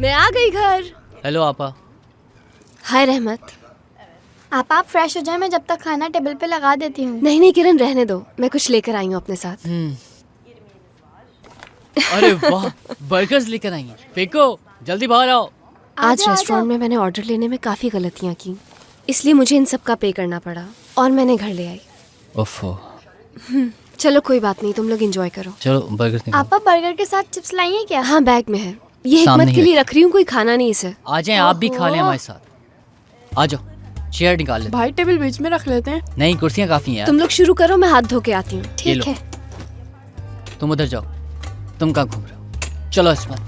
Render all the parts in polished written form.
मैं आ गई घर। हेलो आपा। हाय रहमत। आप फ्रेश हो जाए, मैं जब तक खाना टेबल पे लगा देती हूँ। नहीं नहीं किरण, रहने दो, मैं कुछ लेकर आई हूँ अपने साथ। अरे वाह, बर्गर्स लेकर आई हैं। फेंको, जल्दी बाहर आओ। आज रेस्टोरेंट में मैंने ऑर्डर लेने में काफ़ी गलतियाँ की, इसलिए मुझे इन सब का पे करना पड़ा और मैंने घर ले आई। ओफो। चलो कोई बात नहीं, तुम लोग एंजॉय करो। चलो बर्गर्स निकालो। आप बर्गर के साथ चिप्स लाई हैं क्या? हाँ बैग में है, ये सामने हिकमत ही के लिए रख रही हूँ, कोई खाना नहीं इसे। आ जाएं, आप भी खा लें हमारे साथ। आ जाओ, चेयर निकाल लेते। भाई टेबल बीच में रख लेते हैं। नहीं, कुर्सियाँ काफी हैं। तुम लोग शुरू करो, मैं हाथ धो के आती हूँ। ये ठीक लो। है। तुम उधर जाओ, तुम कहाँ घूम रहे हो? चलो इस्मत,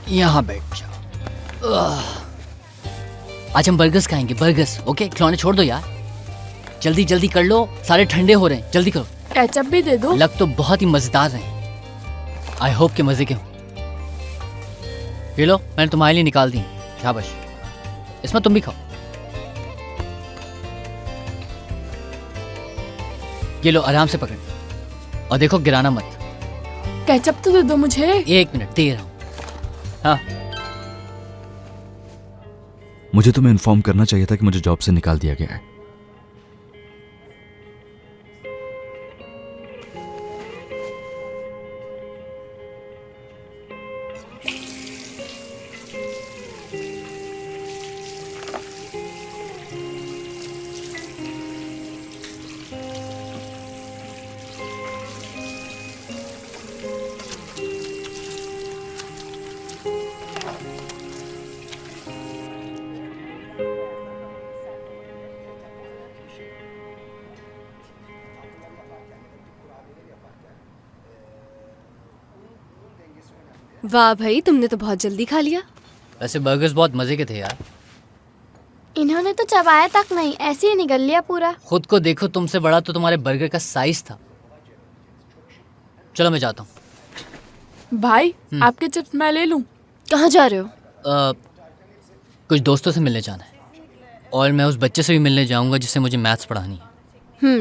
यहाँ बैठ जाओ। आज हम बर्गर्स खाएंगे, बर्गर्स। ओके, खिलौने छोड़ दो यार, जल्दी जल्दी कर लो, सारे ठंडे हो रहे हैं, जल्दी करो। केचप भी दे दो। लग तो बहुत ही मजेदार रहे। आई होप के मजे के हों। ये लो, मैंने तुम्हारे लिए निकाल दी। शाबाश। इसमें तुम भी खाओ। ये लो, आराम से पकड़, और देखो गिराना मत। केचप तो दे दो मुझे। 1 मिनट दे रहा हूँ। हाँ, मुझे तुम्हें इन्फॉर्म करना चाहिए था कि मुझे जॉब से निकाल दिया गया है। वाह भाई, तुमने तो बहुत जल्दी खा लिया। वैसे बर्गर्स बहुत मजे के थे यार। इन्होंने तो चबाया तक नहीं, ऐसे ही निगल लिया पूरा। खुद को देखो, तुमसे बड़ा तो तुम्हारे बर्गर का साइज था। चलो मैं जाता हूँ। भाई आपके चिप्स मैं ले लूं? कहाँ जा रहे हो? कुछ दोस्तों से मिलने जाना है, और मैं उस बच्चे से भी मिलने जाऊंगा जिससे मुझे मैथ्स पढ़ानी है।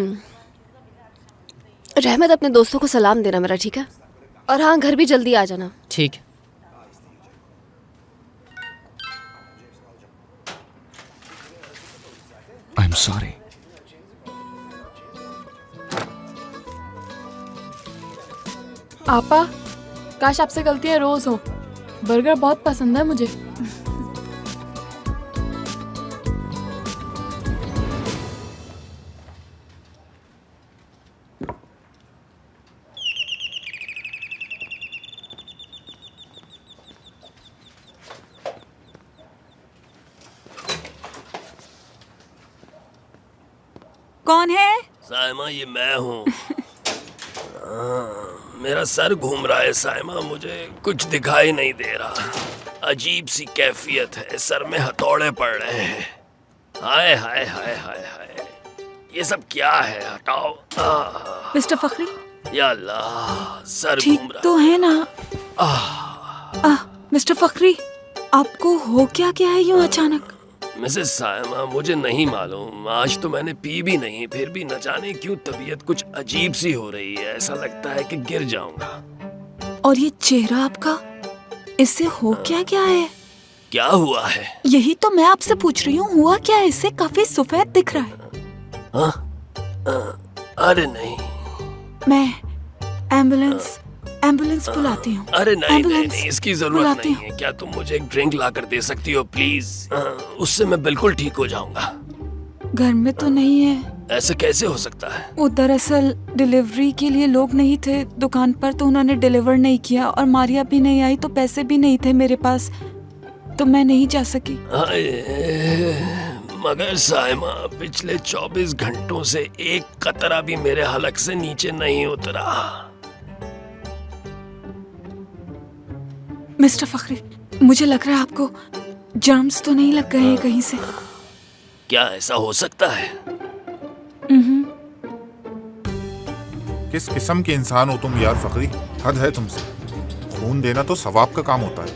रहमत, अपने दोस्तों को सलाम देना मेरा, ठीक है? और हाँ, घर भी जल्दी आ जाना। ठीक है। I am sorry. आपा, काश आपसे गलतियां रोज हो। बर्गर बहुत पसंद है मुझे। कौन है? साइमा, ये मैं हूँ। मेरा सर घूम रहा है साइमा, मुझे कुछ दिखाई नहीं दे रहा। अजीब सी कैफियत है, सर में हथौड़े पड़ रहे हैं। हाय हाय हाय हाय हाय, ये सब क्या है? हटाओ। मिस्टर फखरी, या अल्लाह, सर ठीक घूम रहा तो है ना? मिस्टर फखरी, आपको हो क्या गया है यूं अचानक? मिसेस साइमा, मुझे नहीं मालूम, आज तो मैंने पी भी नहीं, फिर भी न जाने क्यों तबीयत कुछ अजीब सी हो रही है। ऐसा लगता है कि गिर जाऊंगा। और ये चेहरा आपका, इससे हो क्या गया है? क्या हुआ है? यही तो मैं आपसे पूछ रही हूँ, हुआ क्या है? इससे काफी सफेद दिख रहा है। अरे नहीं, मैं एम्बुलेंस बुलाती हूँ। अरे नहीं नहीं एम्बुलेंस नहीं, इसकी जरूरत बुलाती नहीं है। क्या तुम मुझे एक ड्रिंक ला कर दे सकती हो प्लीज? उससे मैं बिल्कुल ठीक हो जाऊंगा। घर में तो नहीं है। ऐसे कैसे हो सकता है? वो दरअसल डिलीवरी के लिए लोग नहीं थे दुकान पर, तो उन्होंने डिलीवर नहीं किया, और मारिया भी नहीं आई, तो पैसे भी नहीं थे मेरे पास, तो मैं नहीं जा सकी। मगर साइमा, पिछले 24 घंटों से एक कतरा भी मेरे हलक से नीचे नहीं उतरा। मिस्टर फखरी, मुझे लग रहा है आपको जर्म्स तो नहीं लग गए हैं कहीं से? क्या ऐसा हो सकता है? किस किस्म के इंसान हो तुम यार फखरी, हद है तुमसे। खून देना तो सवाब का काम होता है,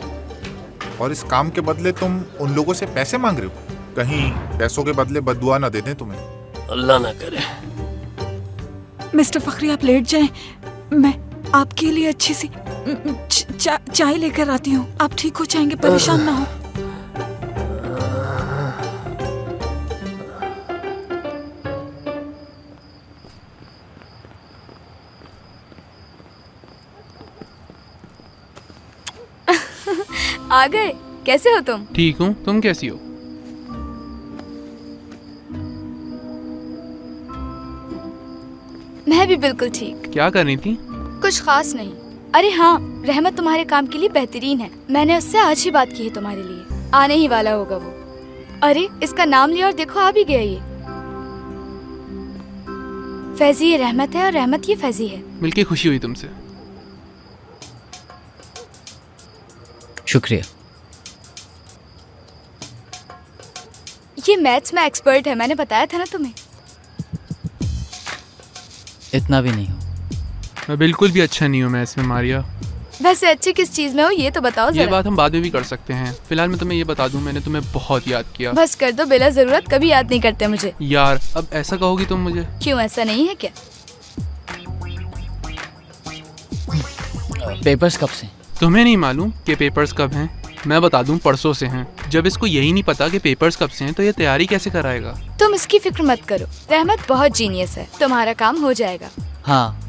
और इस काम के बदले तुम उन लोगों से पैसे मांग रहे हो। कहीं पैसों के बदले बद्दुआ ना दे दें तुम्हें। अल्लाह ना करे। मिस्टर फखरी, आप लेट जाएं, मैं आपके लिए अच्छी सी चाय लेकर आती हूँ। आप ठीक हो जाएंगे, परेशान ना हो। आ गए। कैसे हो तुम? ठीक हूँ, तुम कैसी हो? मैं भी बिल्कुल ठीक। क्या कर रही थी? कुछ खास नहीं। अरे हाँ, रहमत तुम्हारे काम के लिए बेहतरीन है। मैंने उससे आज ही बात की है तुम्हारे लिए। आने ही वाला होगा वो। अरे इसका नाम लिया और देखो आ भी गया ये। फैजी ये रहमत है और रहमत ये फैजी है। मिलके खुशी हुई तुमसे। शुक्रिया। ये मैथ्स में एक्सपर्ट है, मैंने बताया था ना तुम्हें। इतना भी नहीं हो। मैं बिल्कुल भी अच्छा नहीं हूँ मैथ्स में मारिया। वैसे अच्छे किस चीज में हो ये तो बताओ ये जरा। बात हम बाद में भी कर सकते हैं। फिलहाल मैं तुम्हें ये बता दूं, मैंने तुम्हें बहुत याद किया। बस कर दो, बिला जरूरत कभी याद नहीं करते मुझे। यार अब ऐसा कहोगी तुम मुझे? क्यों, ऐसा नहीं है क्या? पेपर्स कब से? तुम्हें नहीं मालूम कि पेपर्स कब हैं? मैं बता दूं, परसों से हैं। जब इसको यही नहीं पता कि पेपर्स कब से हैं तो ये तैयारी कैसे कराएगा? तुम इसकी फिक्र मत करो, रहमत बहुत जीनियस है। तुम्हारा काम हो जाएगा। हाँ,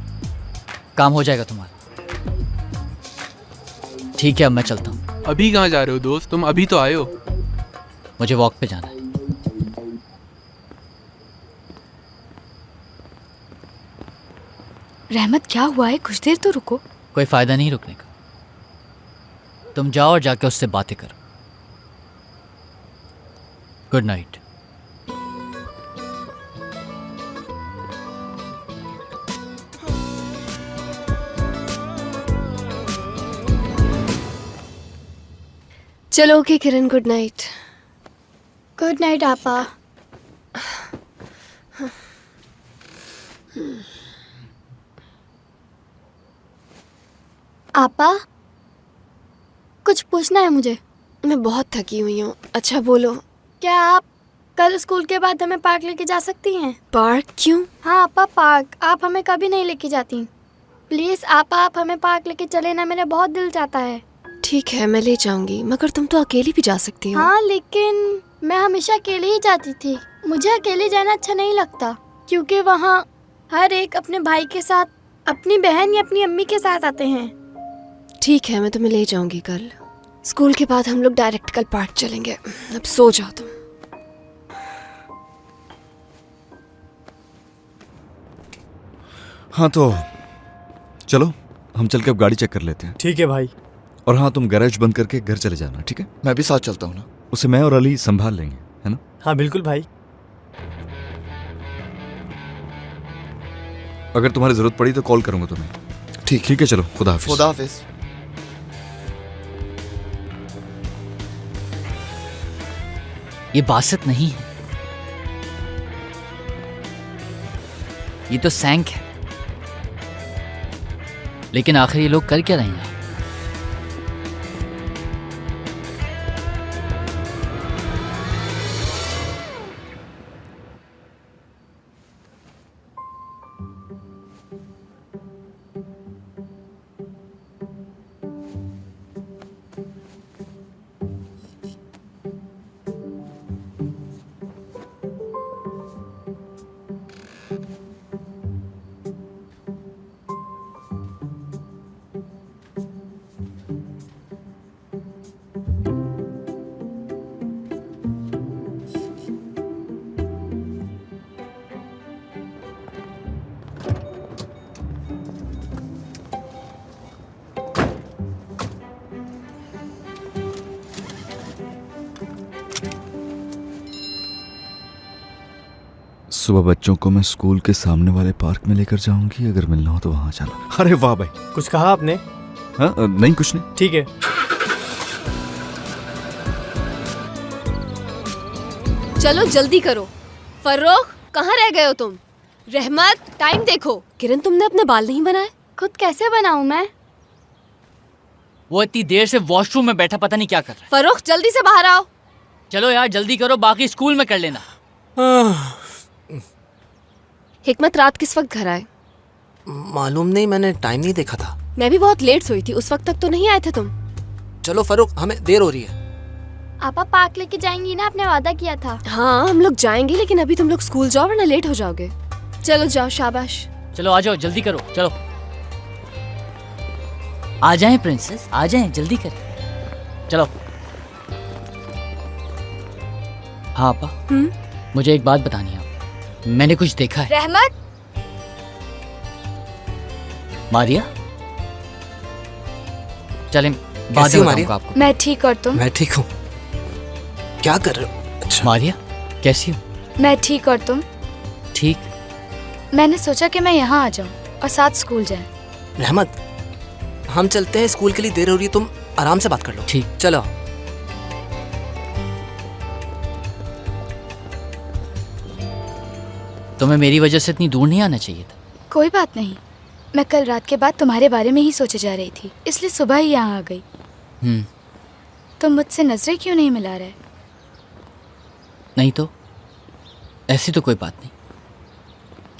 काम हो जाएगा तुम्हारा। ठीक है, अब मैं चलता हूँ। अभी कहाँ जा रहे हो दोस्त? तुम अभी तो आए हो। मुझे वॉक पे जाना है। रहमत क्या हुआ है? कुछ देर तो रुको। कोई फायदा नहीं रुकने का। तुम जाओ और जाके उससे बातें करो। Good night. चलो ओके किरण, गुड नाइट। गुड नाइट आपा। आपा, कुछ पूछना है मुझे। मैं बहुत थकी हुई हूँ। अच्छा बोलो। क्या आप कल स्कूल के बाद हमें पार्क लेके जा सकती हैं? पार्क? क्यों? हाँ आपा, पार्क। आप हमें कभी नहीं लेके जाती। प्लीज आपा, आप हमें पार्क लेके चले ना, मेरा बहुत दिल चाहता है। ठीक है, मैं ले जाऊंगी, मगर तुम तो अकेली भी जा सकती हो। हाँ लेकिन मैं हमेशा अकेले ही जाती थी। मुझे अकेले जाना अच्छा नहीं लगता, क्योंकि वहाँ हर एक अपने भाई के साथ, अपनी बहन या अपनी अम्मी के साथ आते हैं। ठीक है, मैं तुम्हें ले जाऊंगी कल। स्कूल के बाद हम लोग डायरेक्ट कल पार्क चलेंगे। अब सो जाओ तुम। हाँ तो चलो, हम चल के अब गाड़ी चेक कर लेते हैं। ठीक है भाई। और हाँ, तुम गैरेज बंद करके घर चले जाना, ठीक है? मैं भी साथ चलता हूँ ना। उसे मैं और अली संभाल लेंगे, है ना? हाँ बिल्कुल भाई। अगर तुम्हारी जरूरत पड़ी तो कॉल करूंगा तुम्हें। ठीक है, चलो, खुदा हाफिज। खुदा हाफिज। ये बासत नहीं है, ये तो सैंक है। लेकिन आखिर ये लोग कर क्या रहे हैं? सुबह बच्चों को मैं स्कूल के सामने वाले पार्क में लेकर जाऊंगी। अगर मिलना हो तो वहां जाना। अरे वाह भाई। कुछ कहा आपने? हाँ, नहीं कुछ नहीं। ठीक है। चलो जल्दी करो। फर्रुख, कहाँ रह गए हो तुम? रहमत, टाइम देखो। किरण, तुमने अपने बाल नहीं बनाए? खुद कैसे बनाऊं मैं? वो इतनी देर से वॉशरूम में बैठा पता नहीं क्या कर रहा है। फर्रुख, जल्दी से बाहर आओ। चलो यार जल्दी करो, बाकी स्कूल में कर लेना। हिकमत रात किस वक्त घर आए? मालूम नहीं, मैंने टाइम नहीं देखा था। मैं भी बहुत लेट सोई थी, उस वक्त तक तो नहीं आए थे तुम। चलो फरूक, हमें देर हो रही है। आपा पार्क लेके जाएंगी ना, आपने वादा किया था। हाँ हम लोग जाएंगे, लेकिन अभी तुम लोग स्कूल जाओ वरना लेट हो जाओगे। चलो जाओ, शाबाश। चलो आ जाओ, जल्दी करो, चलो आ जाएं प्रिंसेस, आ जाएं, जल्दी करें, चलो। हाँ पापा, मुझे एक बात बतानी है, मैंने कुछ देखा है। रहमत, मारिया, चलें बाद कैसी हो में मारिया? बताऊंगा आपको। मैं ठीक और तुम? मैं ठीक हूँ। क्या कर रहे हो? अच्छा। मारिया कैसी हो? मैं ठीक और तुम? ठीक। मैंने सोचा कि मैं यहाँ आ जाऊँ और साथ स्कूल जाएं। रहमत, हम चलते हैं, स्कूल के लिए देर हो रही है, तुम आराम से बात कर लो। ठीक। चलो। तुम्हें मेरी वजह से इतनी दूर नहीं आना चाहिए था। कोई बात नहीं, मैं कल रात के बाद तुम्हारे बारे में ही सोचे जा रही थी, इसलिए सुबह ही यहाँ आ गई। तुम मुझसे नजरें क्यों नहीं मिला रहे? नहीं तो ऐसी तो कोई बात नहीं।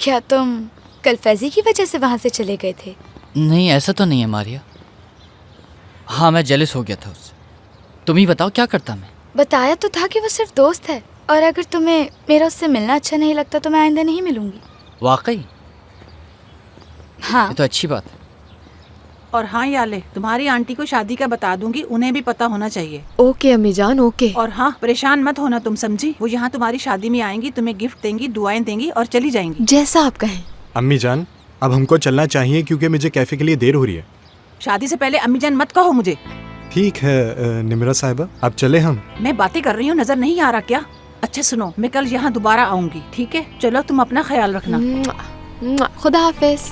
क्या तुम कल फैजी की वजह से वहाँ से चले गए थे? नहीं ऐसा तो नहीं है मारिया। हाँ मैं जेलस हो गया था उससे। तुम ही बताओ क्या करता मैं। बताया तो था कि वो सिर्फ दोस्त है, और अगर तुम्हें मेरा उससे मिलना अच्छा नहीं लगता तो मैं आइंदा नहीं मिलूंगी। वाकई? हाँ। ये तो अच्छी बात है। और हाँ याले, तुम्हारी आंटी को शादी का बता दूंगी, उन्हें भी पता होना चाहिए। ओके अम्मी जान, ओके। और हाँ, परेशान मत होना तुम, समझी? वो यहाँ तुम्हारी शादी में आएंगी, तुम्हें गिफ्ट देंगी, दुआएं देंगी और चली जाएंगी। जैसा आप कहें। अम्मी जान, अब हमको चलना चाहिए क्योंकि मुझे कैफे के लिए देर हो रही है। शादी से पहले अम्मी जान मत कहो मुझे। ठीक है निमरा साहिबा, अब चले हम। मैं बातें कर रही हूँ, नजर नहीं आ रहा क्या? अच्छा सुनो, मैं कल यहाँ दोबारा आऊंगी, ठीक है? चलो तुम अपना ख्याल रखना। खुदा हाफिज।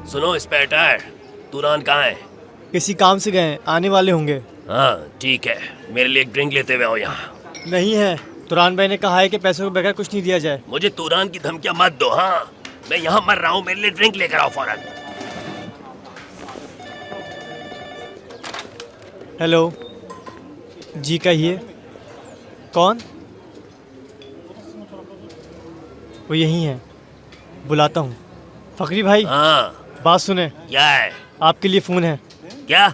सुनो स्पेटर, तुरान कहाँ है? किसी काम से गए, आने वाले होंगे। हाँ ठीक है, मेरे लिए एक ड्रिंक लेते हुए आओ यहाँ। नहीं है, तुरान भाई ने कहा है कि पैसों के बगैर कुछ नहीं दिया जाए। मुझे तुरान की धमकियाँ मत दो। हाँ मैं यहाँ मर रहा हूँ, मेरे लिए ड्रिंक लेकर आओ फौरन। हेलो जी, कहिए। कौन? वो यही है, बुलाता हूँ। फकरी भाई। हाँ बात सुने। क्या है? आपके लिए फोन है। क्या?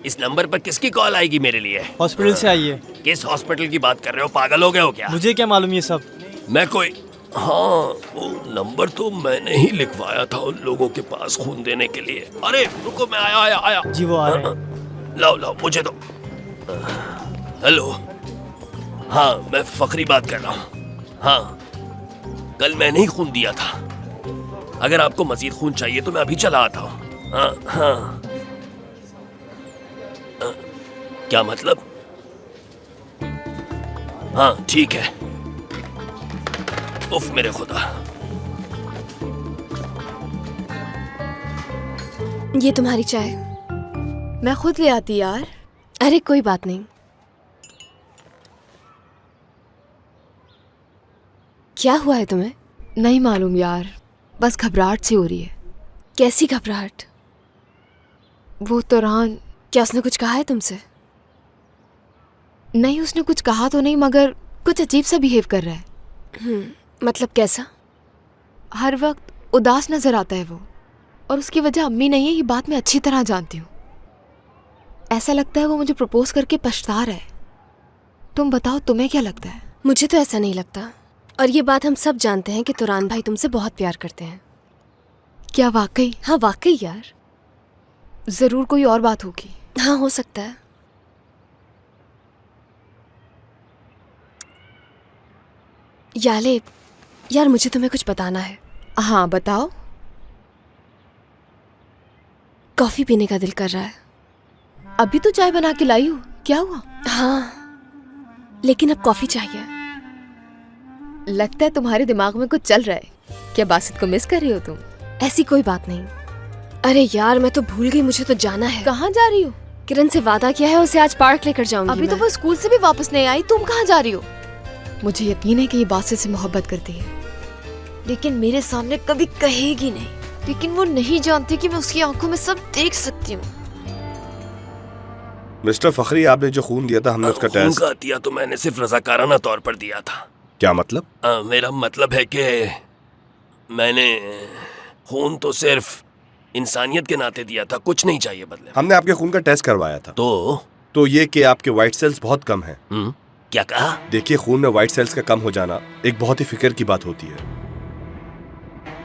इस नंबर पर किसकी कॉल आएगी मेरे लिए? हॉस्पिटल से आई है। किस हॉस्पिटल की बात कर रहे हो? पागल हो गए हो क्या? मुझे क्या मालूम ये सब। मैं कोई, हाँ वो नंबर तो मैंने ही लिखवाया था उन लोगों के पास खून देने के लिए। अरे रुको, मैं आया। जी वो आ रहे हैं। लाओ मुझे दो। हेलो, हाँ मैं फकरी बात कर रहा हूँ। हाँ कल मैंने ही खून दिया था। अगर आपको मजीद खून चाहिए तो मैं अभी चला आता हूँ। हाँ क्या मतलब? हाँ ठीक है। उफ मेरे खुदा। ये तुम्हारी चाय। मैं खुद ले आती यार। अरे कोई बात नहीं। क्या हुआ है तुम्हें? नहीं मालूम यार, बस घबराहट सी हो रही है। कैसी घबराहट? वो तुरान। क्या उसने कुछ कहा है तुमसे? नहीं, उसने कुछ कहा तो नहीं, मगर कुछ अजीब सा बिहेव कर रहा है। मतलब कैसा? हर वक्त उदास नजर आता है वो, और उसकी वजह अम्मी नहीं है, ये बात मैं अच्छी तरह जानती हूँ। ऐसा लगता है वो मुझे प्रपोज करके पछता रहा है। तुम बताओ, तुम्हें क्या लगता है? मुझे तो ऐसा नहीं लगता, और ये बात हम सब जानते हैं कि तुरान भाई तुमसे बहुत प्यार करते हैं। क्या वाकई? हाँ वाकई यार। जरूर कोई और बात होगी। हाँ हो सकता है। याले यार, मुझे तुम्हें कुछ बताना है। हाँ बताओ। कॉफी पीने का दिल कर रहा है। अभी तो चाय बना के लाई हूँ, क्या हुआ? हाँ लेकिन अब कॉफी चाहिए। लगता है तुम्हारे दिमाग में कुछ चल रहा है। क्या बासित को मिस कर रही हो तुम? ऐसी कोई बात नहीं। अरे यार मैं तो भूल गई, मुझे तो जाना है। कहाँ जा रही हो? किरण से वादा किया है, उसे आज पार्क लेकर जाऊंगी। अभी तो वो स्कूल से भी वापस नहीं आई, तुम कहाँ जा रही हो? मुझे यकीन है कि ये बासित से मोहब्बत करती है, लेकिन मेरे सामने कभी कहेगी नहीं। लेकिन वो नहीं जानती कि मैं उसकी आंखों में सब देख सकती हूँ। मिस्टर फखरी, आपने जो खून दिया था हमने उसका खून टेस्ट। का दिया तो मैंने सिर्फ रजाकाराना तौर पर दिया था। क्या मतलब? मेरा मतलब है कि मैंने खून तो सिर्फ इंसानियत के नाते दिया था, कुछ नहीं चाहिए बदले। हमने आपके खून का टेस्ट करवाया था। तो ये कि आपके व्हाइट सेल्स बहुत कम हैं। क्या कहा? देखिए, खून में व्हाइट सेल्स का कम हो जाना एक बहुत ही फिक्र की बात होती है।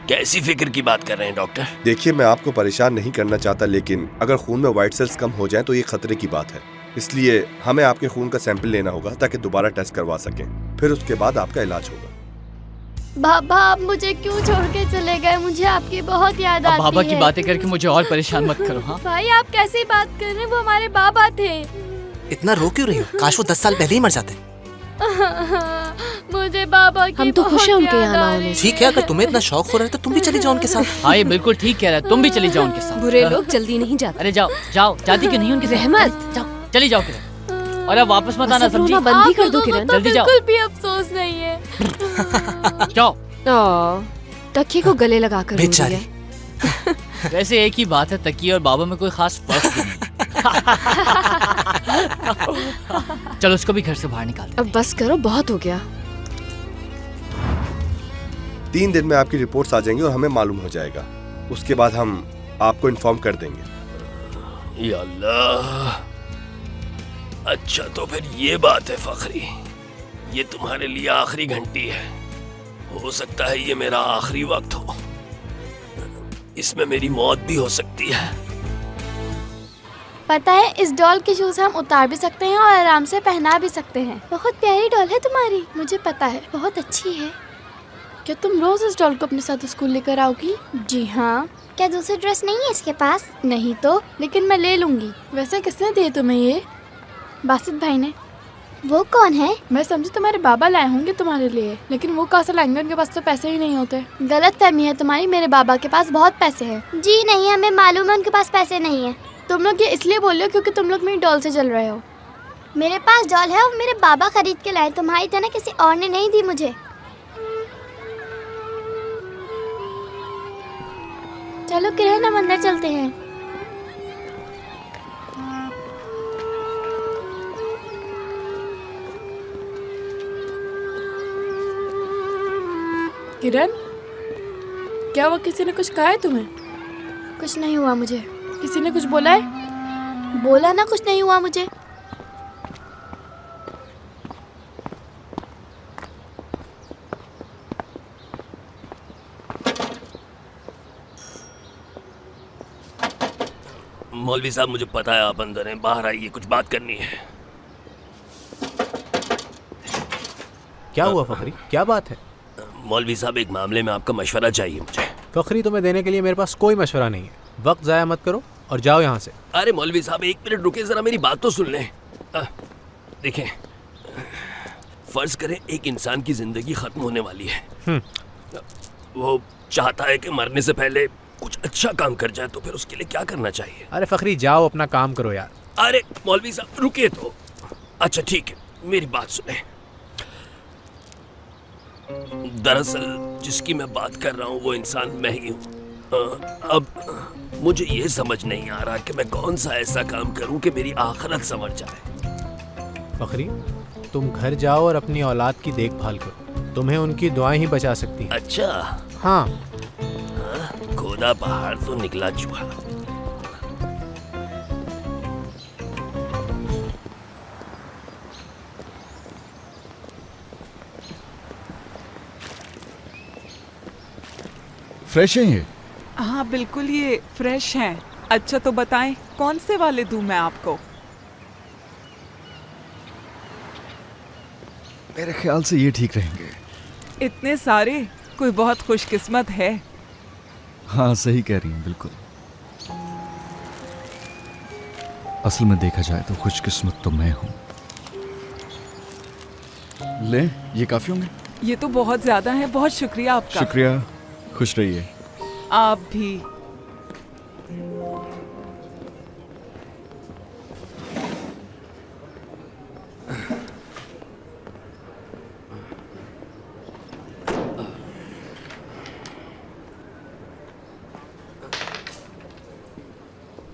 कैसी फिक्र की बात कर रहे हैं डॉक्टर? देखिए, मैं आपको परेशान नहीं करना चाहता, लेकिन अगर खून में व्हाइट सेल्स कम हो जाएं तो ये खतरे की बात है। इसलिए हमें आपके खून का सैंपल लेना होगा ताकि दोबारा टेस्ट करवा सकें, फिर उसके बाद आपका इलाज होगा। बाबा, आप मुझे क्यों छोड़ के चले गए? मुझे आपकी बहुत याद आती है। बाबा की बातें करके मुझे और परेशान मत करो। हाँ भाई, आप कैसी बात कर रहे हैं? वो हमारे बाबा थे। इतना रो क्यों रही हो? काश वो 10 साल पहले ही मर जाते। मुझे बाबा की हम तो खुश हैं उनके यहाँ ना होने से। ठीक है, अगर तुम्हें इतना शौक हो रहा है तो तुम भी चली जाओ उनके साथ। हाँ, ये बिल्कुल ठीक कह रहा है, तुम भी चली जाओ उनके साथ। बुरे लोग जल्दी नहीं जाते। अरे जाओ जाओ, जाती क्यों नहीं उनके साथ? रहमत, जाओ, चली जाओ किरण। और अब वापस मत आना, समझी? बंद ही कर दो किरण। जल्दी जाओ। बिल्कुल भी अफसोस नहीं है। जाओ। तकिए को गले लगा कर बेचारी। वैसे एक ही बात है, तकिए और बाबा में कोई खास फर्क भी नहीं। चलो उसको भी घर से बाहर निकालते। अब बस करो, बहुत हो गया। 3 दिन में आपकी रिपोर्ट्स आ जाएंगी और हमें मालूम हो जाएगा। उसके बाद हम आपको इन्फॉर्म कर देंगे। या अल्लाह, अच्छा तो फिर ये बात है फखरी, ये तुम्हारे लिए आखिरी घंटी है। हो सकता है ये मेरा आखिरी वक्त हो, इसमें मेरी मौत भी हो सकती है। पता है, इस डॉल के शूज हम उतार भी सकते हैं और आराम से पहना भी सकते हैं। बहुत प्यारी डॉल है तुम्हारी, मुझे पता है, बहुत अच्छी है। क्या तुम रोज इस डॉल को अपने साथ स्कूल लेकर आओगी? जी हाँ। क्या दूसरी ड्रेस नहीं है इसके पास? नहीं तो, लेकिन मैं ले लूंगी। वैसे किसने दिए तुम्हें ये? बासित भाई ने। वो कौन है? मैं समझी तुम्हारे बाबा लाए होंगे तुम्हारे लिए, लेकिन वो कहाँ से लाएंगे? उनके पास तो पैसे ही नहीं होते। गलत फहमी है तुम्हारी, मेरे बाबा के पास बहुत पैसे हैं। जी नहीं, हमें मालूम है उनके पास पैसे नहीं है। तुम लोग ये इसलिए बोल रहे हो क्योंकि तुम लोग मेरी डॉल से जल रहे हो। मेरे पास डॉल है और मेरे बाबा खरीद के लाए, तुम्हारी तरह किसी और ने नहीं दी मुझे। चलो किरण, हम अंदर चलते हैं। किरण, क्या वो किसी ने कुछ कहा है तुम्हें? कुछ नहीं हुआ मुझे। किसी ने कुछ बोला है? बोला ना, कुछ नहीं हुआ मुझे। मौलवी साहब, मुझे पता है आप अंदर हैं, बाहर आइए, कुछ बात करनी है। क्या हुआ फखरी? क्या बात है? मौलवी साहब, एक मामले में आपका मशवरा चाहिए मुझे। फखरी, तुम्हें देने के लिए मेरे पास कोई मशवरा नहीं है। वक्त जाया मत करो और जाओ यहाँ से। अरे मौलवी साहब, 1 मिनट रुके, जरा मेरी बात तो सुन लें। देखें, फर्ज करें एक इंसान की जिंदगी खत्म होने वाली है। वो चाहता है कि मरने से पहले कुछ अच्छा काम कर जाए, तो फिर उसके लिए क्या करना चाहिए? अरे फखरी, जाओ अपना काम करो यार। अरे मौलवी साहब रुकिए तो। अच्छा ठीक है, मेरी बात सुने। दरअसल जिसकी मैं बात कर रहा हूँ वो इंसान मैं ही हूँ। अब मुझे ये समझ नहीं आ रहा कि मैं कौन सा ऐसा काम करूँ कि मेरी आखिरत संवर जाए। फखरी, तुम घर जाओ और अपनी औलाद की देखभाल करो, तुम्हें उनकी दुआएं ही बचा सकती हैं। अच्छा हाँ। खोदा पहाड़ तो निकला चूहा। फ्रेश है ये? हाँ बिल्कुल, ये फ्रेश हैं। अच्छा तो बताएं, कौन से वाले दूं मैं आपको? मेरे ख्याल से ये ठीक रहेंगे। इतने सारे, कोई बहुत खुशकिस्मत है। हाँ, सही कह रही हैं, बिल्कुल। असल में देखा जाए तो खुशकिस्मत तो मैं हूँ। ले, ये काफी होंगे। ये तो बहुत ज्यादा है, बहुत शुक्रिया आपका। शुक्रिया, खुश रहिए। आप भी।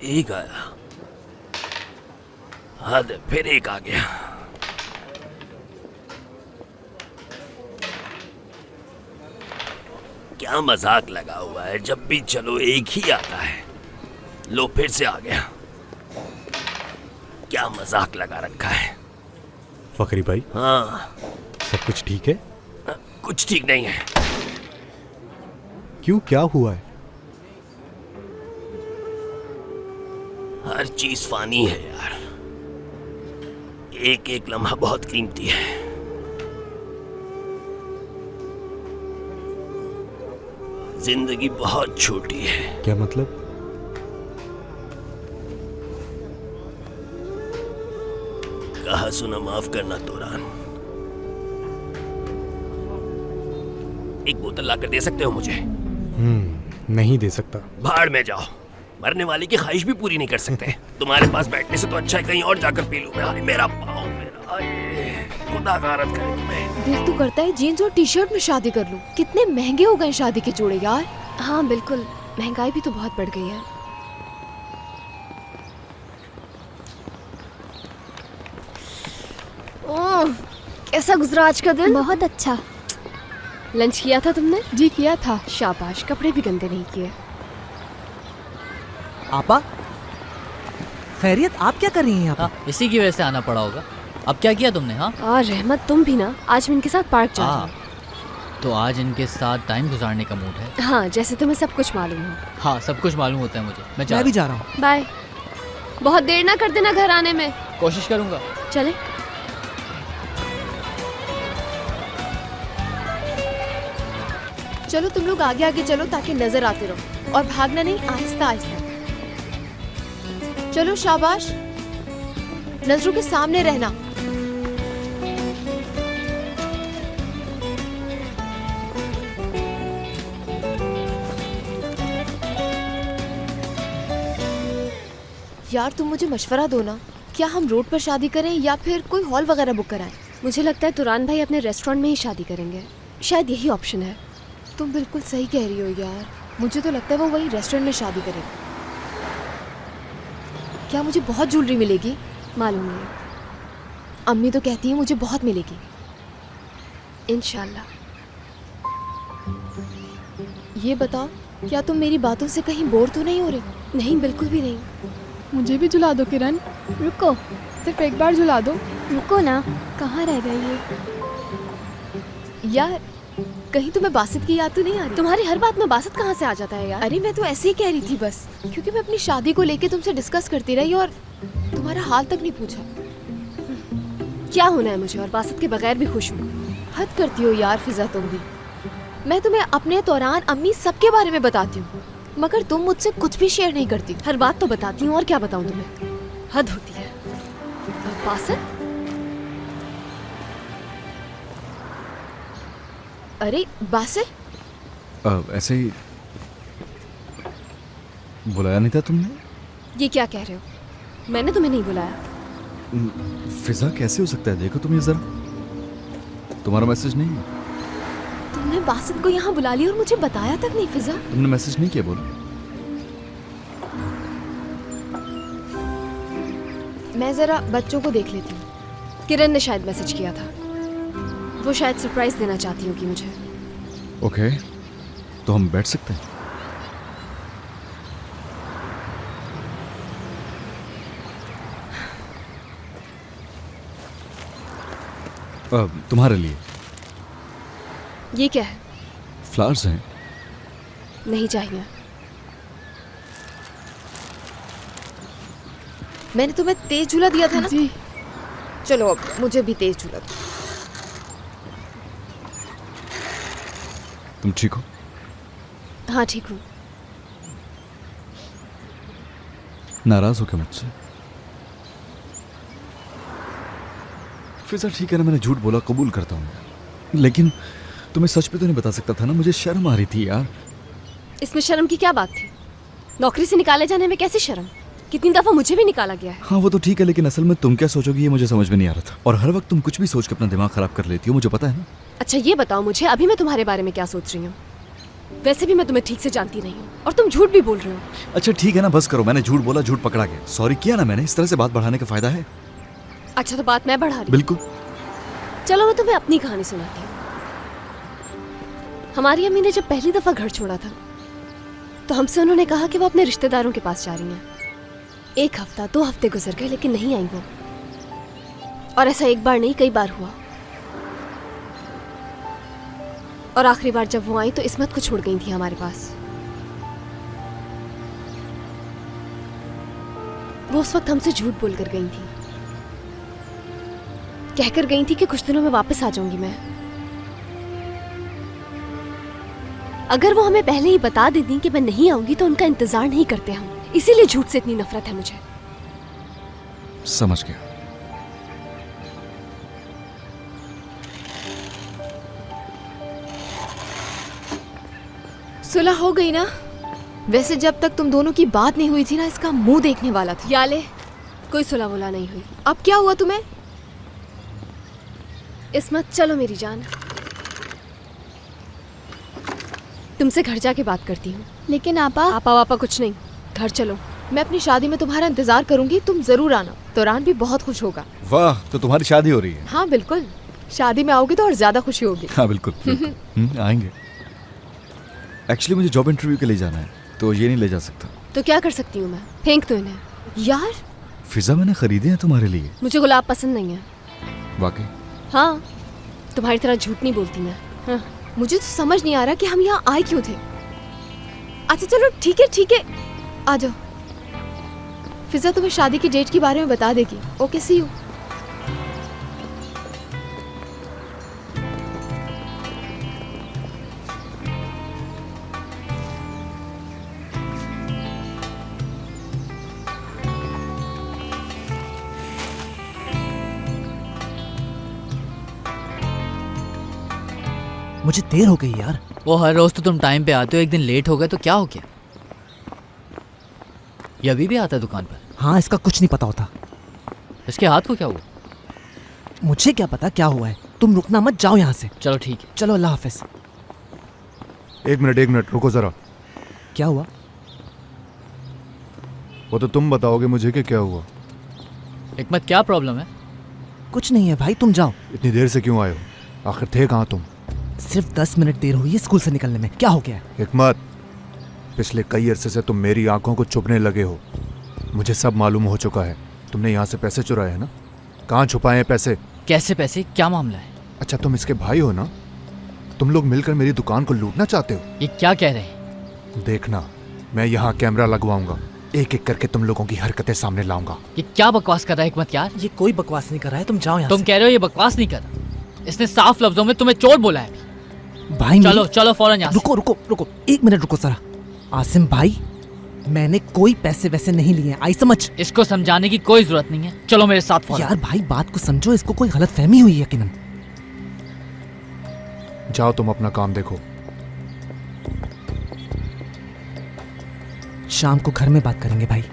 एक आया। हद, फिर एक आ गया। क्या मजाक लगा हुआ है, जब भी चलो एक ही आता है। लो फिर से आ गया। क्या मजाक लगा रखा है। फकरी भाई, हाँ, सब कुछ ठीक है? कुछ ठीक नहीं है। क्यों, क्या हुआ है? हर चीज फानी है यार। एक एक लम्हा बहुत कीमती है। जिंदगी बहुत छोटी है। क्या मतलब? कहा सुना माफ करना तोरान। एक बोतल लाकर दे सकते हो मुझे? नहीं दे सकता। भाड़ में जाओ, मरने वाले की ख्वाहिश भी पूरी नहीं कर सकते। तुम्हारे पास बैठने से तो अच्छा है कहीं और जाकर पी लूं मैं। हाय मेरा पाँव, मेरा हाय, खुदा गारत करे तुम्हें। दिल तो करता है जीन्स और टी शर्ट में शादी कर लूं। कितने महंगे हो गए शादी के जोड़े यार। हाँ बिल्कुल, महंगाई भी तो बहुत बढ़ गई है। ओह, कैसा गुजरा आज का दिन? बहुत अच्छा। लंच किया था तुमने? जी किया था। शाबाश, कपड़े भी गंदे नहीं किए। आपा, खैरियत, आप क्या कर रही हैं यहाँ पर? इसी की वजह से आना पड़ा होगा। अब क्या किया तुमने? हाँ, और रहमत तुम भी ना, आज मैं इनके साथ पार्क जा रही हूँ। तो आज इनके साथ टाइम गुजारने का मूड है। हाँ, जैसे तुम्हें सब कुछ मालूम हो। हाँ, सब कुछ मालूम होता है मुझे। मैं भी जा रहा हूँ। बाय। बहुत देर ना कर देना घर आने में। कोशिश करूंगा। चले। चलो तुम लोग आगे आगे चलो ताकि नजर आते रहो, और भागना नहीं, आहिस्ता आहिस्ता। चलो शाबाश, नजरों के सामने रहना। यार तुम मुझे मशवरा दो ना, क्या हम रोड पर शादी करें या फिर कोई हॉल वगैरह बुक कराएं? मुझे लगता है तुरान भाई अपने रेस्टोरेंट में ही शादी करेंगे। शायद यही ऑप्शन है। तुम बिल्कुल सही कह रही हो यार, मुझे तो लगता है वो वही रेस्टोरेंट में शादी करेगा। क्या मुझे बहुत ज्वेलरी मिलेगी? मालूम नहीं, अम्मी तो कहती है मुझे बहुत मिलेगी। इंशाल्लाह। ये बताओ, क्या तुम मेरी बातों से कहीं बोर तो नहीं हो रहे? नहीं, बिल्कुल भी नहीं। मुझे भी झुला दो किरण। रुको, सिर्फ एक बार झुला दो। रुको ना, कहाँ रह गई ये? यार कहीं तुम्हें बासित की याद तो नहीं आ रही? तुम्हारी हर बात में बासित कहाँ से आ जाता है यार? अरे मैं तो ऐसे ही कह रही थी बस, क्योंकि मैं अपनी शादी को लेके तुमसे डिस्कस करती रही और तुम्हारा हाल तक नहीं पूछा। क्या होना है मुझे, और बासित के बगैर भी खुश हूँ। हद करती हो यार फिजा तुम भी। मैं तुम्हें अपने दौरान अम्मी सबके बारे में बताती हूँ, मगर तुम मुझसे कुछ भी शेयर नहीं करती। हर बात तो बताती हूँ, और क्या बताऊँ तुम्हें? हद होती है। बासित? अरे बासित, ऐसे ही बुलाया नहीं था तुमने? ये क्या कह रहे हो? मैंने तुम्हें नहीं बुलाया। फिजा कैसे हो सकता है? देखो तुम ये जरा, तुम्हारा मैसेज नहीं है। तुमने बासित को यहाँ बुला लिया और मुझे बताया तक नहीं। फिजा, तुमने मैसेज नहीं किया? बोलो। मैं जरा बच्चों को देख लेती हूँ। किरण ने शायद मैसेज किया था। वो शायद सरप्राइज देना चाहती होगी मुझे। ओके, तो हम बैठ सकते हैं? तुम्हारे लिए ये क्या है? फ्लावर्स हैं। नहीं चाहिए। मैंने तुम्हें तेज झूला दिया था ना? जी। चलो अब मुझे भी तेज झूला दो। तुम ठीक हो? हाँ ठीक हूँ। नाराज हो क्या मुझसे? फिजा ठीक है ना, मैंने झूठ बोला, कबूल करता हूँ, लेकिन तुम्हें सच पे तो नहीं बता सकता था ना। मुझे शर्म आ रही थी यार। इसमें शर्म की क्या बात थी? नौकरी से निकाले जाने में कैसी शर्म? कितनी दफा मुझे भी निकाला गया है। हाँ वो तो ठीक है, लेकिन असल में तुम क्या सोचोगी ये मुझे समझ में नहीं आ रहा था। और हर वक्त तुम कुछ भी सोच के अपना दिमाग खराब कर लेती हो, मुझे पता है ना। अच्छा ये बताओ मुझे, अभी मैं तुम्हारे बारे में क्या सोच रही हूँ? वैसे भी मैं तुम्हें ठीक से जानती नहीं हूँ, और तुम झूठ भी बोल रहे हो। अच्छा ठीक है ना, बस करो। मैंने झूठ बोला, झूठ पकड़ा गया। सॉरी किया ना मैंने। इस तरह से बात बढ़ाने का फायदा है? अच्छा तो बात मैं बढ़ा रही हूँ। बिल्कुल। चलो मैं तुम्हें अपनी कहानी सुनाती हूँ। हमारी अम्मी ने जब पहली दफा घर छोड़ा था तो हमसे उन्होंने कहा कि वो अपने रिश्तेदारों के पास जा रही हैं। 1 हफ्ता 2 हफ्ते गुजर गए लेकिन नहीं आई वो। और ऐसा एक बार नहीं कई बार हुआ। और आखिरी बार जब वो आई तो इस्मत को छोड़ गई थी हमारे पास। वो उस वक्त हमसे झूठ बोलकर गई थी, कहकर गई थी कि कुछ दिनों में वापस आ जाऊंगी मैं। अगर वो हमें पहले ही बता देती कि मैं नहीं आऊंगी तो उनका इंतजार नहीं करते हम। इसीलिए झूठ से इतनी नफरत है मुझे। समझ गया। सुलह हो गई ना? वैसे जब तक तुम दोनों की बात नहीं हुई थी ना, इसका मुंह देखने वाला था। याले, कोई सुलह वुलह नहीं हुई। अब क्या हुआ तुम्हें? इस्मत चलो मेरी जान, तुमसे घर जाके बात करती हूँ। लेकिन आपा वापा कुछ नहीं, घर चलो। मैं अपनी शादी में तुम्हारा इंतजार करूंगी, तुम जरूर आना। तोरान भी बहुत खुश होगा। वाह, तो तुम्हारी शादी हो रही है? हाँ बिल्कुल, शादी में आओगे तो और ज्यादा खुशी होगी। हाँ बिल्कुल, आएंगे। एक्चुअली मुझे जॉब इंटरव्यू के लिए जाना है तो ये नहीं ले जा सकता। तो क्या कर सकती हूँ मैं? फेंक दो इन्हें। यार फिजा मैंने खरीदे हैं तुम्हारे लिए। मुझे गुलाब पसंद नहीं है। वाकई? हाँ, तुम्हारी तरह झूठ नहीं बोलती मैं। हाँ। मुझे तो समझ नहीं आ रहा कि हम यहाँ आए क्यों थे। अच्छा चलो ठीक है, आ जाओ। फिजा तुम्हें शादी की डेट के बारे में बता देगी। Okay, see you. मुझे देर हो गई यार। वो हर रोज तो तुम टाइम पे आते हो, एक दिन लेट हो गए तो क्या हो गया? ये अभी भी आता है दुकान पर? हाँ, इसका कुछ नहीं पता होता। इसके हाथ को क्या हुआ? मुझे क्या पता क्या हुआ है। तुम रुकना मत, जाओ यहाँ से। चलो ठीक है। चलो, अल्लाह हाफिज। एक मिनट रुको जरा। क्या हुआ? वो तो तुम बताओगे मुझे कि क्या हुआ। हिकमत, क्या प्रॉब्लम है? कुछ नहीं है भाई, तुम जाओ। इतनी देर से क्यों आए हो? आखिर थे कहाँ तुम? सिर्फ 10 मिनट देर हुई है स्कूल से निकलने में। क्या हो गया है? हिकमत, पिछले कई अरसे से तुम मेरी आंखों को चुभने लगे हो। मुझे सब मालूम हो चुका है। तुमने यहाँ से पैसे चुराए हैं ना? कहाँ छुपाए हैं पैसे? कैसे पैसे? क्या मामला है? अच्छा, तुम इसके भाई हो ना? तुम लोग मिलकर मेरी दुकान को लूटना चाहते हो? ये क्या कह रहे हैं? देखना, मैं यहाँ कैमरा लगवाऊंगा। एक एक करके तुम लोगों की हरकतें सामने लाऊंगा। ये क्या बकवास कर रहा है हिकमत यार? ये कोई बकवास नहीं कर रहा है, तुम जाओ यहाँ तुम कह रहे हो ये बकवास नहीं कर रहा। इसने साफ लफ्जों में तुम्हें चोर बोला है भाई। चलो फौरन यहाँ से। रुको, 1 मिनट रुको जरा। आसिम भाई, मैंने कोई पैसे वैसे नहीं लिए, आई समझ। इसको समझाने की कोई जरूरत नहीं है, चलो मेरे साथ फौरन। यार भाई, बात को समझो, इसको कोई गलत फहमी हुई है यकीनन। जाओ, तुम अपना काम देखो। शाम को घर में बात करेंगे भाई।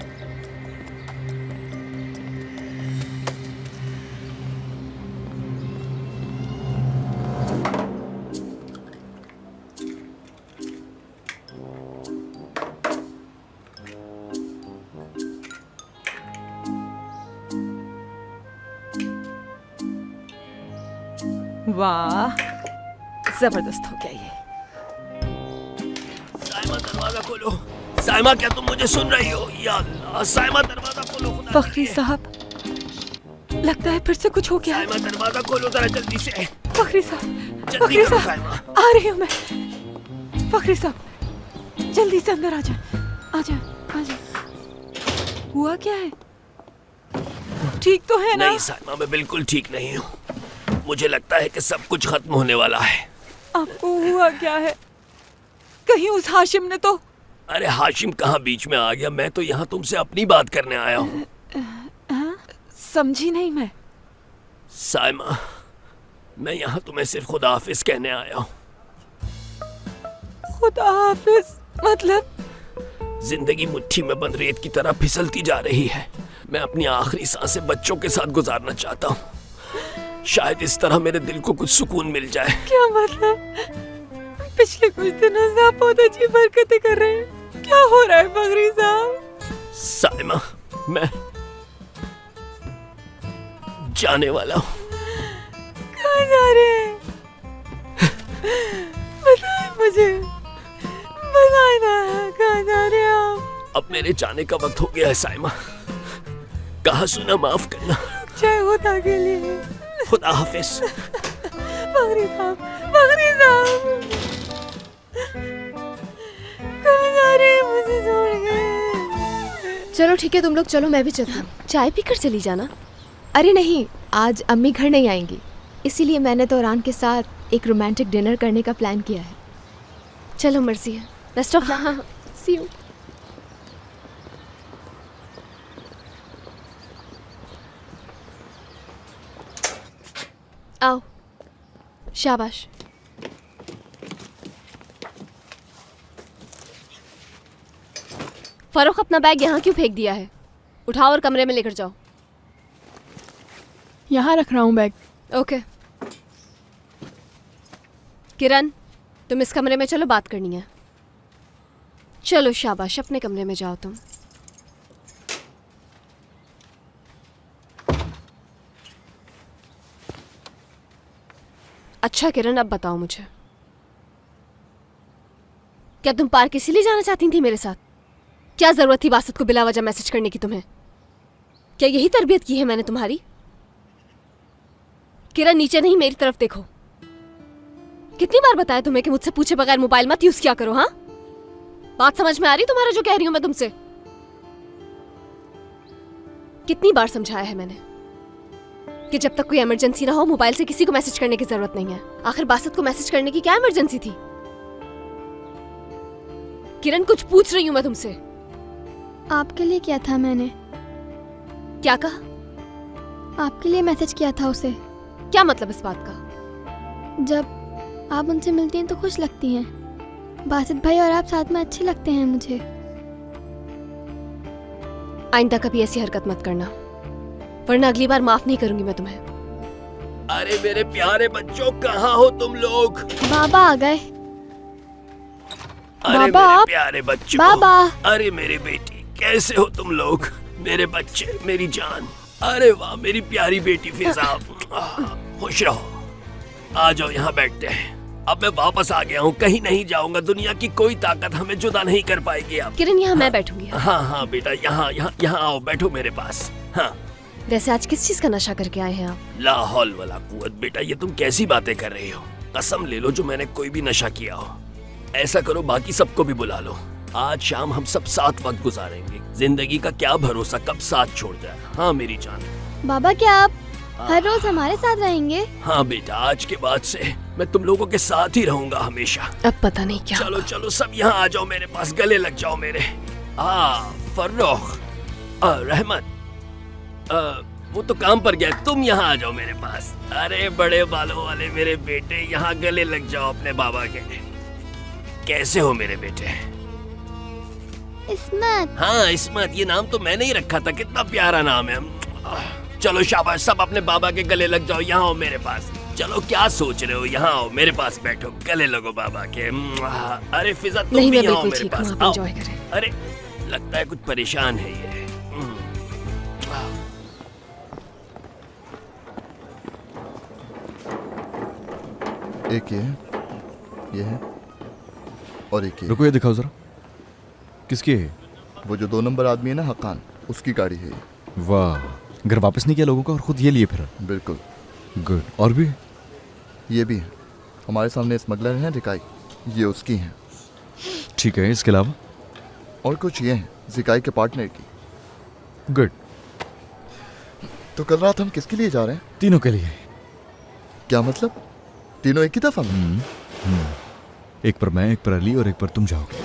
वाह, जबरदस्त हो गया ये। साइमा, दरवाजा खोलो। साइमा, क्या तुम मुझे सुन रही हो? या अल्लाह, साइमा दरवाजा खोलो। फखरी साहब, लगता है फिर से कुछ हो गया। साइमा, दरवाजा खोलो जरा जल्दी से। फखरी साहब, जल्दी करो साइमा। आ रही हूँ मैं। फखरी साहब, जल्दी से अंदर आ जा। हुआ क्या है? ठीक तो है ना? नहीं साइमा, मैं बिल्कुल ठीक नहीं हूँ। मुझे लगता है कि सब कुछ खत्म होने वाला है। आपको हुआ क्या है? कहीं उस हाशिम ने तो? अरे हाशिम कहाँ बीच में आ गया? मैं तो यहाँ तुमसे अपनी बात करने आया हूँ। समझी नहीं मैं। साइमा, मैं यहाँ तुम्हें सिर्फ खुदा हाफिज कहने आया हूँ। खुदा हाफिज मतलब? जिंदगी मुट्ठी में बंद रेत की तरह फिसलती जा रही है। मैं अपनी आखिरी सांसें बच्चों के साथ गुजारना चाहता हूँ। शायद इस तरह मेरे दिल को कुछ सुकून मिल जाए। क्या मतलब? पिछले कुछ दिनों से आप बहुत अजीब हरकतें कर रहे हैं। क्या हो रहा है फखरी साहब? साइमा, मैं जाने वाला हूँ। कहाँ जा रहे हैं? बताए मुझे, बताए ना, कहाँ जा रहे हैं आप? अब मेरे जाने का वक्त हो गया है साइमा। कहा सुना माफ करना। जय खुदा के लिए। खुदा हाफिज। फखरी साहब, फखरी साहब, कहाँ जा रहे हैं? मुझे छोड़ गए। चलो ठीक है, तुम लोग चलो, मैं भी चलती हूँ। चाय पीकर चली जाना। अरे नहीं, आज अम्मी घर नहीं आएंगी, इसीलिए मैंने तो रान के साथ एक रोमांटिक डिनर करने का प्लान किया है। चलो मर्जी है। Best of luck. See you. आओ, शाबाश। फरोख अपना बैग यहाँ क्यों फेंक दिया है? उठाओ और कमरे में लेकर जाओ। यहाँ रख रहा हूँ बैग। ओके। किरण, तुम इस कमरे में चलो, बात करनी है। चलो शाबाश, अपने कमरे में जाओ तुम। अच्छा किरण, अब बताओ मुझे, क्या तुम पार्क इसीलिए जाना चाहती थी मेरे साथ? क्या जरूरत थी बासत को बिला वजह मैसेज करने की तुम्हें? क्या यही तरबियत की है मैंने तुम्हारी? किरण, नीचे नहीं, मेरी तरफ देखो। कितनी बार बताया तुम्हें कि मुझसे पूछे बगैर मोबाइल मत यूज किया करो? हाँ, बात समझ में आ रही तुम्हारा जो कह रही हूं मैं तुमसे? कितनी बार समझाया है मैंने कि जब तक कोई इमरजेंसी ना हो मोबाइल से किसी को मैसेज करने की जरूरत नहीं है। आखिर बासत को मैसेज करने की क्या इमरजेंसी थी? किरण, कुछ पूछ रही हूं मैं तुमसे। आपके लिए किया था मैंने। क्या कहा? आपके लिए मैसेज किया था उसे। क्या मतलब इस बात का? जब आप उनसे मिलती हैं तो खुश लगती हैं। बासित भाई और आप साथ में अच्छे लगते हैं मुझे। आइंदा कभी ऐसी हरकत मत करना, वरना अगली बार माफ नहीं करूंगी मैं तुम्हें। अरे मेरे प्यारे बच्चों, कहाँ हो तुम लोग? बाबा आ गए। अरे बाबा, मेरे प्यारे बच्चों। बाबा। अरे मेरी बेटी, कैसे हो तुम लोग? मेरे बच्चे, मेरी जान। अरे वाह, मेरी प्यारी बेटी फिजा, खुश रहो। आ जाओ, यहाँ बैठते हैं। अब मैं वापस आ गया हूँ, कहीं नहीं जाऊंगा। दुनिया की कोई ताकत हमें जुदा नहीं कर पाएगी। अब किरण, यहाँ मैं बैठूंगी। हाँ हाँ बेटा, यहाँ यहाँ यहाँ आओ, बैठो मेरे पास। हाँ, वैसे आज किस चीज का नशा करके आए हैं आप? ला हौल वला कुव्वत। बेटा, ये तुम कैसी बातें कर रही हो? कसम ले लो जो मैंने कोई भी नशा किया हो। ऐसा करो, बाकी सबको भी बुला लो। आज शाम हम सब साथ वक्त गुजारेंगे। जिंदगी का क्या भरोसा कब साथ छोड़ जाए। हाँ मेरी जान। बाबा, क्या आप हर रोज हमारे साथ रहेंगे? हाँ बेटा, आज के बाद से मैं तुम लोगों के साथ ही रहूंगा हमेशा। अब पता नहीं क्या। चलो चलो, सब यहाँ आ जाओ मेरे पास, गले लग जाओ मेरे। फर्रुख, रहमत, वो तो काम पर गया, तुम यहाँ आ जाओ मेरे पास। अरे बड़े बालों वाले मेरे बेटे, यहाँ गले लग जाओ अपने बाबा के। कैसे हो मेरे बेटे? इस्मत। हाँ इस्मत, ये नाम तो मैंने ही रखा था, कितना प्यारा नाम है। चलो शाबाश, सब अपने बाबा के गले लग जाओ। यहाँ आओ मेरे पास। चलो, क्या सोच रहे हो? यहाँ आओ मेरे पास, बैठो, गले लगो बाबा के। अरे फिजा, तुम भी यहाँ आओ मेरे पास। आओ। अरे लगता है कुछ परेशान है ये। एक ये है और एक ये। रुको, ये दिखाओ जरा, किसकी है? वो जो 2 नंबर आदमी है ना, हकान, उसकी गाड़ी है। वाह, घर वापस नहीं किया लोगों का और खुद ये लिए फिर? बिल्कुल। गुड। और भी? ये भी है। हमारे सामने स्मगलर हैं रिकाई, ये उसकी हैं। ठीक है, इसके अलावा? और कुछ ये हैं जिकाई के पार्टनर की। गुड। तो कल रात हम किसके लिए जा रहे हैं? तीनों के लिए। क्या मतलब? तीनों एक ही दफा में? एक पर मैं, एक पर अली और एक पर तुम जाओगे।